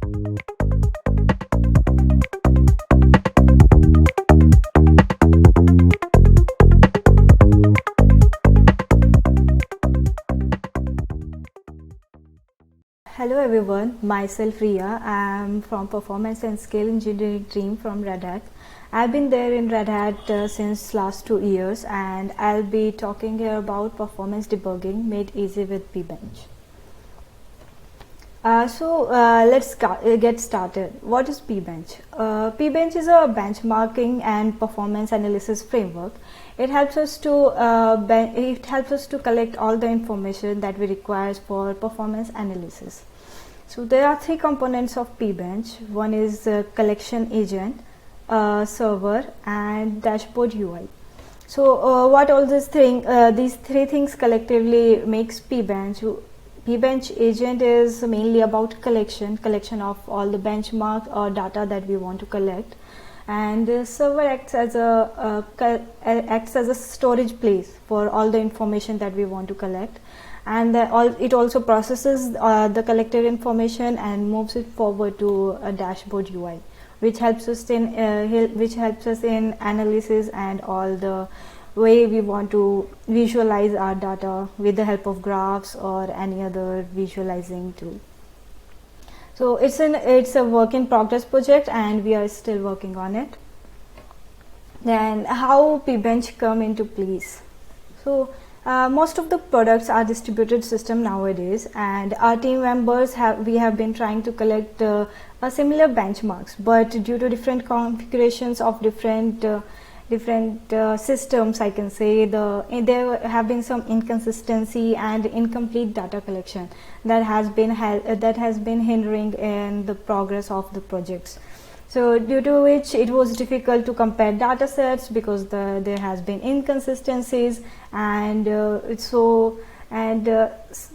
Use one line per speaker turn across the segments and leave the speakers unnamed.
Hello everyone, myself Ria. I am from Performance and Scale Engineering team from Red Hat. I've been there in Red Hat since last 2 years, and I'll be talking here about performance debugging made easy with pbench. Let's get started. What is pbench? Pbench is a benchmarking and performance analysis framework. It helps us to collect all the information that we require for performance analysis. So there are 3 components of pbench. One is collection agent, server, and dashboard UI. So what all these 3 things collectively makes pbench. Pbench agent is mainly about collection of all the benchmark or data that we want to collect, and server acts as a storage place for all the information that we want to collect, and it also processes the collected information and moves it forward to a dashboard UI, which helps us in analysis and all the way we want to visualize our data with the help of graphs or any other visualizing tool. So it's a work in progress project, and we are still working on it. Then how pbench come into place? So most of the products are distributed system nowadays, and our team members have been trying to collect similar benchmarks, but due to different configurations of different systems, I can say there have been some inconsistency and incomplete data collection that has been hindering in the progress of the projects. So due to which it was difficult to compare data sets because there has been inconsistencies, and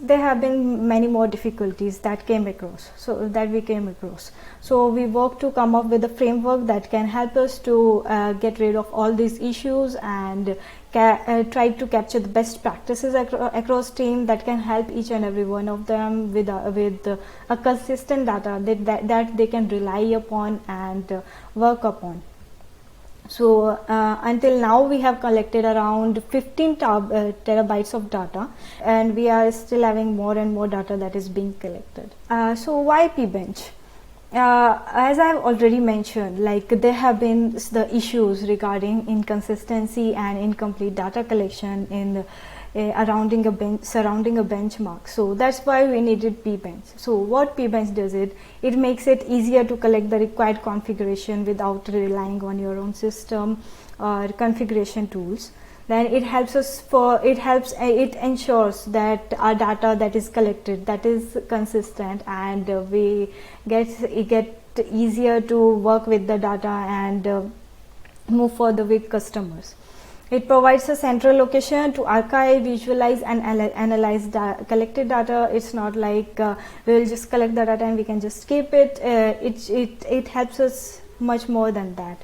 there have been many more difficulties that we came across. So we worked to come up with a framework that can help us to get rid of all these issues and try to capture the best practices across team that can help each and every one of them with a consistent data that they can rely upon and work upon. So until now we have collected around 15 terabytes of data, and we are still having more and more data that is being collected. So why pbench? As I have already mentioned, like there have been the issues regarding inconsistency and incomplete data collection in surrounding a benchmark. So that's why we needed pbench. So what pbench does it makes it easier to collect the required configuration without relying on your own system or configuration tools. Then it ensures that our data that is collected, that is consistent, and we get easier to work with the data and move further with customers. It provides a central location to archive, visualize, and analyze collected data. It's not like we will just collect the data and we can just keep it. It helps us much more than that.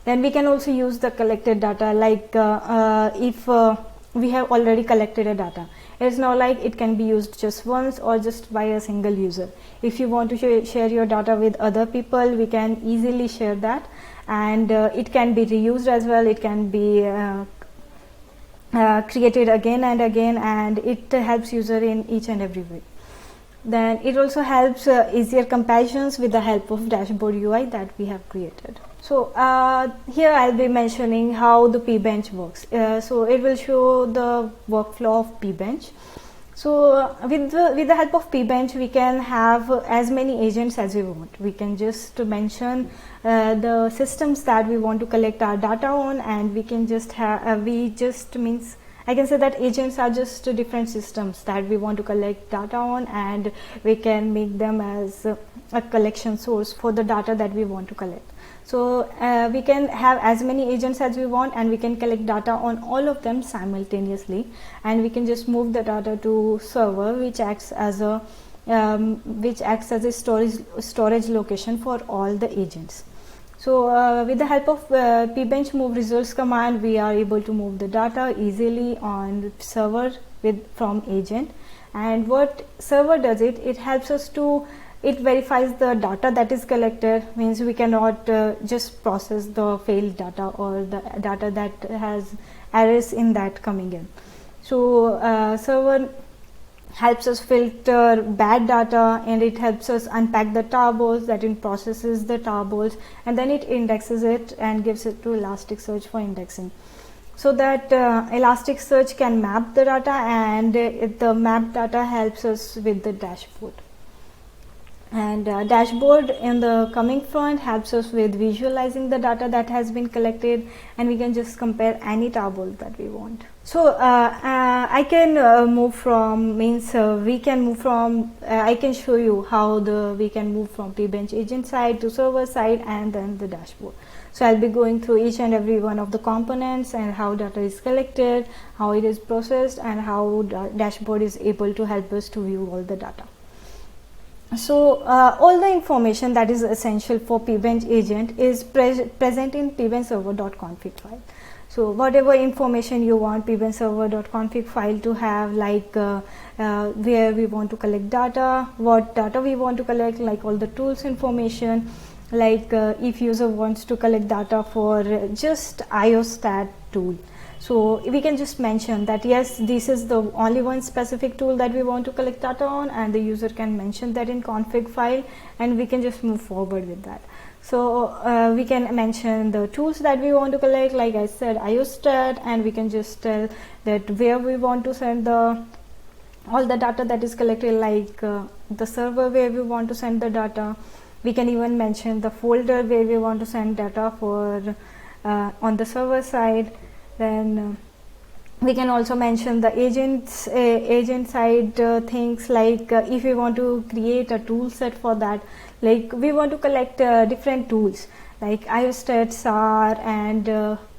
Then we can also use the collected data, like if we have already collected a data. It's not like it can be used just once or just by a single user. If you want to share your data with other people, we can easily share that, and it can be reused as well. It can be created again and again, and it helps user in each and every way. Then it also helps easier comparisons with the help of dashboard UI that we have created. So here I'll be mentioning how the pbench works. So it will show the workflow of pbench. So with the help of pbench, we can have as many agents as we want. We can just mention the systems that we want to collect our data on, and we can just I can say that agents are just different systems that we want to collect data on, and we can make them as a collection source for the data that we want to collect. So we can have as many agents as we want, and we can collect data on all of them simultaneously, and we can just move the data to server, which acts as a storage location for all the agents. So with the help of pbench move results command, we are able to move the data easily on the server from agent. And what server does, it helps us to it verifies the data that is collected, means we cannot just process the failed data or the data that has errors in that coming in. So server helps us filter bad data, and it helps us unpack the tables, that it processes the tables, and then it indexes it and gives it to Elasticsearch for indexing, so that Elasticsearch can map the data, and the mapped data helps us with the dashboard. And dashboard in the coming front helps us with visualizing the data that has been collected, and we can just compare any table that we want. So I can move from, means we can move from, I can show you how we can move from pbench agent side to server side and then the dashboard. So I'll be going through each and every one of the components and how data is collected, how it is processed, and how the dashboard is able to help us to view all the data. So all the information that is essential for pbench agent is present in pbenchserver.config file. So whatever information you want pbenchserver.config file to have, like where we want to collect data, what data we want to collect, like all the tools information, like if user wants to collect data for just IOStat tool, so we can just mention that yes, this is the only one specific tool that we want to collect data on, and the user can mention that in config file, and we can just move forward with that. So we can mention the tools that we want to collect, like I said IOStat, and we can just tell that where we want to send all the data that is collected, like the server where we want to send the data. We can even mention the folder where we want to send data for on the server side. Then we can also mention the agent side things, like if we want to create a tool set for that, like we want to collect different tools like IOStat, SAR, and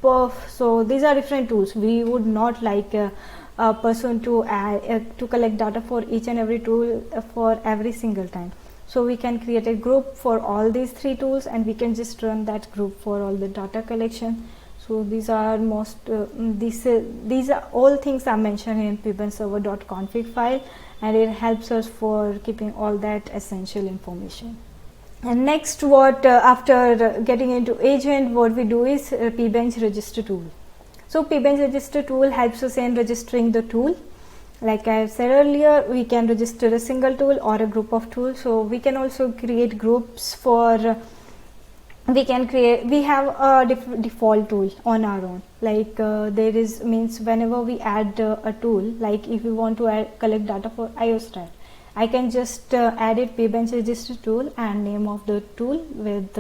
perf. So these are different tools. We would not like a person to to collect data for each and every tool for every single time. So we can create a group for all these 3 tools, and we can just run that group for all the data collection. So these are these are all things are mentioned in pbenchserver.config file, and it helps us for keeping all that essential information. And next, what after getting into agent, what we do is pbench register tool. So pbench register tool helps us in registering the tool. Like I said earlier, we can register a single tool or a group of tools. So we can also create groups for we have a default tool on our own, like there is, means whenever we add a tool, like if we want to collect data for IOStat, I can just add it pbench register tool and name of the tool with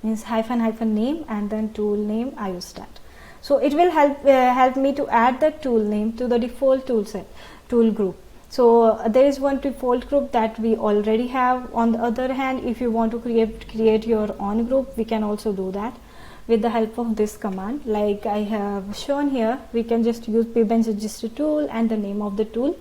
means hyphen name and then tool name IOStat. So it will help me to add that tool name to the default tool group. So there is one default group that we already have. On the other hand, if you want to create your own group, we can also do that with the help of this command, like I have shown here. We can just use pbench register tool and the name of the tool,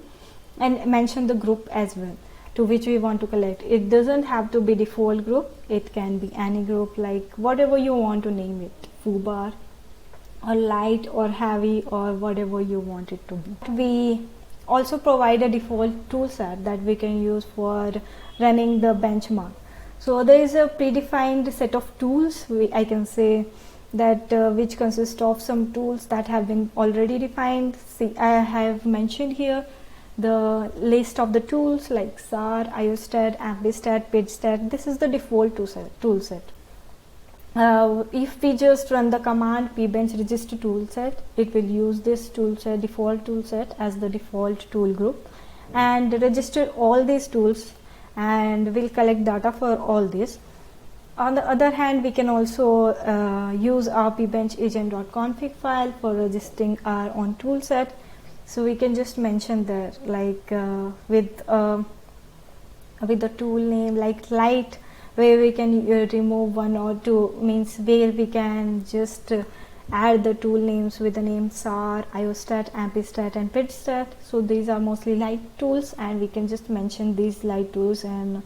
and mention the group as well to which we want to collect. It doesn't have to be default group, it can be any group, like whatever you want to name it, foobar or light or heavy or whatever you want it to be. We also provide a default tool set that we can use for running the benchmark. So there is a predefined set of tools, I can say that which consist of some tools that have been already defined. See, I have mentioned here the list of the tools like SAR, IOStat, AmpiStat, PidStat. This is the default tool set. If we just run the command pbench register toolset, it will use this toolset, default toolset, as the default tool group, and register all these tools, and will collect data for all this. On the other hand, we can also use our pbench agent.config file for registering our own toolset. So we can just mention there, like with the tool name like light, where we can remove 1 or 2, means where we can just add the tool names with the name SAR, IOStat, AmpiStat, and PidStat. So these are mostly light tools, and we can just mention these light tools in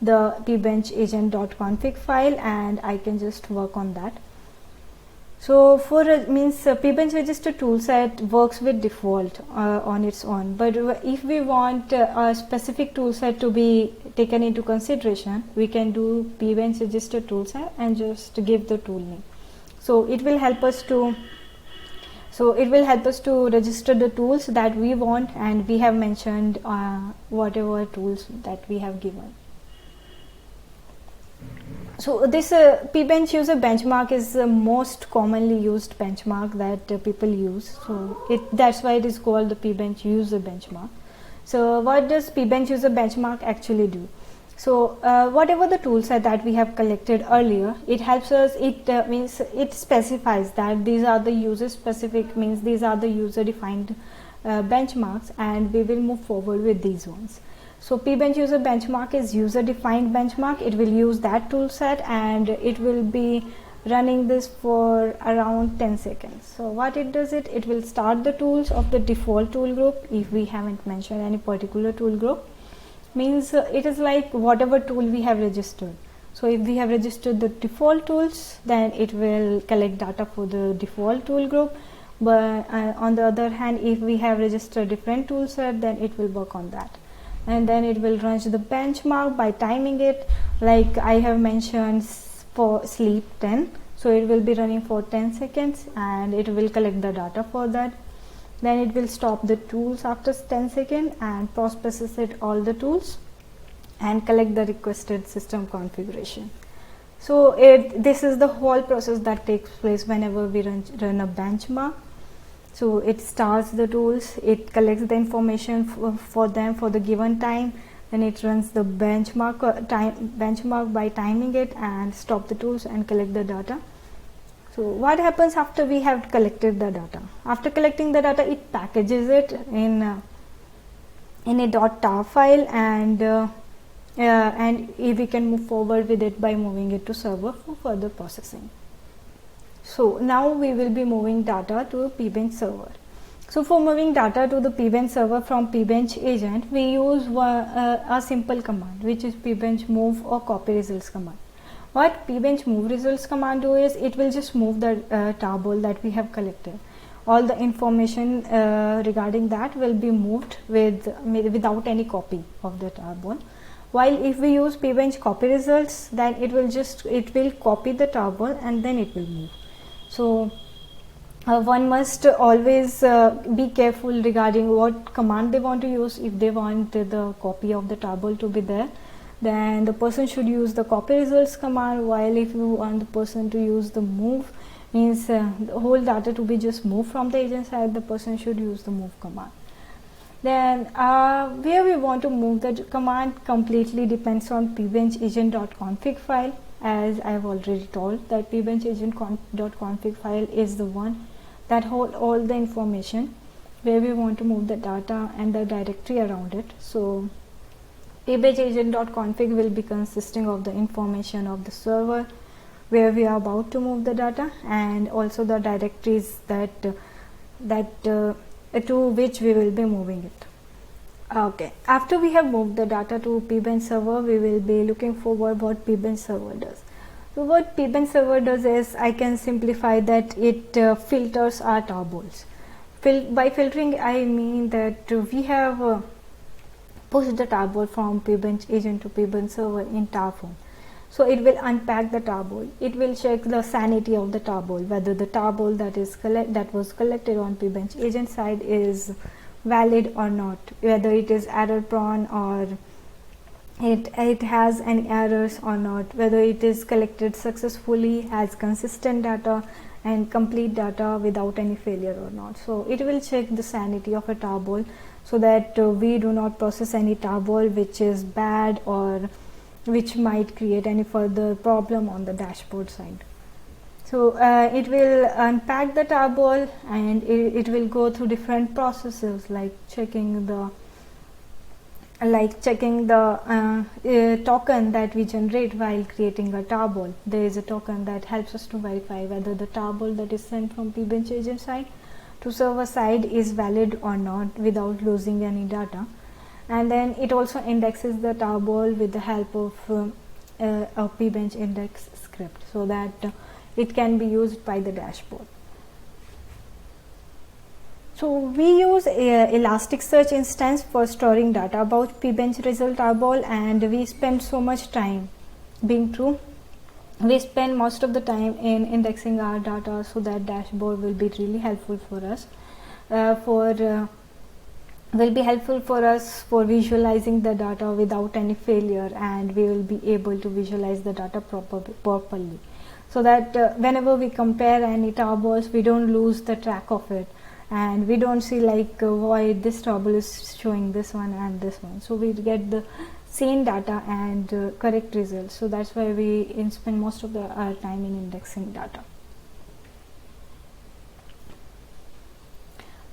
the pbench agent.config file, and I can just work on that. So for pbench register toolset works with default on its own, but if we want a specific toolset to be taken into consideration, we can do pbench register toolset and just give the tool name. So it will help us to register the tools that we want, and we have mentioned whatever tools that we have given. So this pbench user benchmark is the most commonly used benchmark that people use. So that's why it is called the pbench user benchmark. So what does pbench user benchmark actually do? So whatever the tool set that we have collected earlier, it helps us, it specifies that these are the user specific, means these are the user defined benchmarks, and we will move forward with these ones. So pbench user benchmark is user defined benchmark. It will use that tool set and it will be running this for around 10 seconds. So what it does, it will start the tools of the default tool group if we haven't mentioned any particular tool group. Means it is like whatever tool we have registered. So if we have registered the default tools, then it will collect data for the default tool group. But on the other hand, if we have registered different tool set, then it will work on that. And then it will run the benchmark by timing it, like I have mentioned for sleep 10. So it will be running for 10 seconds and it will collect the data for that. Then it will stop the tools after 10 seconds and process it all the tools and collect the requested system configuration. So this is the whole process that takes place whenever we run a benchmark. So it starts the tools, it collects the information for them for the given time, then it runs the benchmark by timing it and stop the tools and collect the data. So what happens after we have collected the data? After collecting the data, it packages it in a .tar file, and we can move forward with it by moving it to server for further processing. So now we will be moving data to pbench server. So for moving data to the pbench server from pbench agent, we use a simple command, which is pbench move or copy results command. What pbench move results command do is it will just move the tarball that we have collected. All the information regarding that will be moved without any copy of the tarball. While if we use pbench copy results, then it will copy the tarball and then it will move. So one must always be careful regarding what command they want to use. If they want the copy of the tarball to be there, then the person should use the copy results command, while if you want the person to use the move, means the whole data to be just moved from the agent side, the person should use the move command. Then where we want to move the command completely depends on pbench agent.config file. As I have already told, that pbench agent.config file is the one that holds all the information where we want to move the data and the directory around it. So pbench agent.config will be consisting of the information of the server where we are about to move the data, and also the directories that to which we will be moving it. Okay, after we have moved the data to pbench server, we will be looking forward what pbench server does. So what pbench server does is, I can simplify that it filters our tarballs. By filtering, I mean that we have pushed the tarball from pbench agent to pbench server in tar form. So it will unpack the tarball. It will check the sanity of the tarball, whether the tarball that was collected on pbench agent side is valid or not, whether it is error prone or it has any errors or not, whether it is collected successfully, has consistent data and complete data without any failure or not. So it will check the sanity of a tarball, so that we do not process any tarball which is bad or which might create any further problem on the dashboard side. So it will unpack the tarball, and it will go through different processes like checking the token that we generate while creating a tarball. There is a token that helps us to verify whether the tarball that is sent from pbench agent side to server side is valid or not without losing any data. And then it also indexes the tarball with the help of a pbench index script, so that it can be used by the dashboard. So we use Elasticsearch instance for storing data about pbench result tarball, and we spend so much time being true. We spend most of the time in indexing our data, so that dashboard will be really helpful for us. Will be helpful for us for visualizing the data without any failure, and we will be able to visualize the data properly, so that whenever we compare any tarballs, we don't lose the track of it, and we don't see like why this tarball is showing this one and this one. So we get the same data and correct results. So that's why we spend most of our time in indexing data.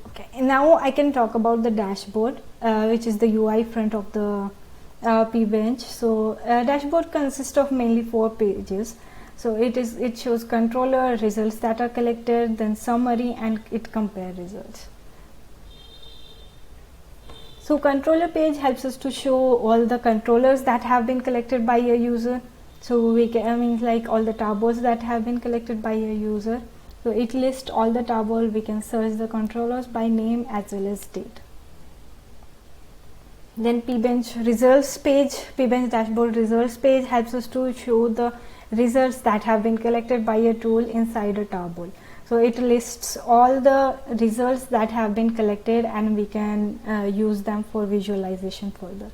Okay, now I can talk about the dashboard, which is the UI front of the pbench. So dashboard consists of mainly 4 pages. So it shows controller, results that are collected, then summary, and it compare results. So controller page helps us to show all the controllers that have been collected by a user. So we can like all the tarballs that have been collected by a user. So it lists all the tarball. We can search the controllers by name as well as date. Then pbench results page, pbench dashboard results page helps us to show the results that have been collected by a tool inside a tarball. So it lists all the results that have been collected, and we can use them for visualization further.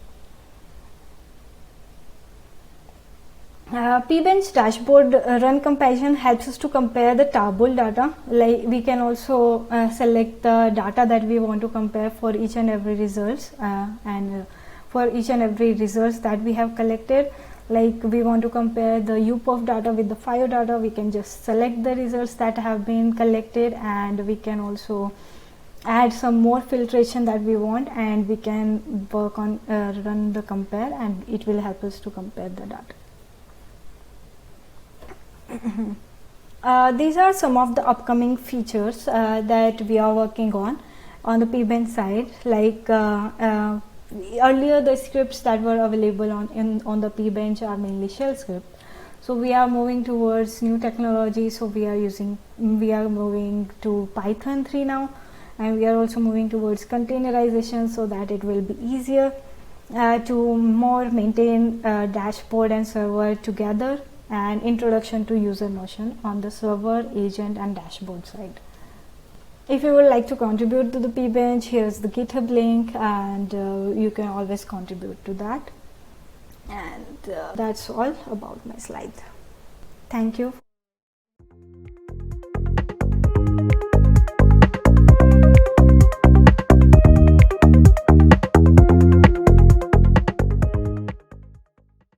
Pbench dashboard run comparison helps us to compare the tarball data. Like we can also select the data that we want to compare for each and every results, and for each and every results that we have collected. Like we want to compare the UPOF data with the FIO data, we can just select the results that have been collected, and we can also add some more filtration that we want, and we can work on run the compare, and it will help us to compare the data. These are some of the upcoming features that we are working on the pbench side. Like earlier, the scripts that were available on the pbench are mainly shell script. So we are moving towards new technology. So we are moving to Python 3 now, and we are also moving towards containerization, so that it will be easier to more maintain dashboard and server together, and introduction to user notion on the server, agent, and dashboard side. If you would like to contribute to the pbench, here's the GitHub link, and you can always contribute to that. And that's all about my slide. Thank you.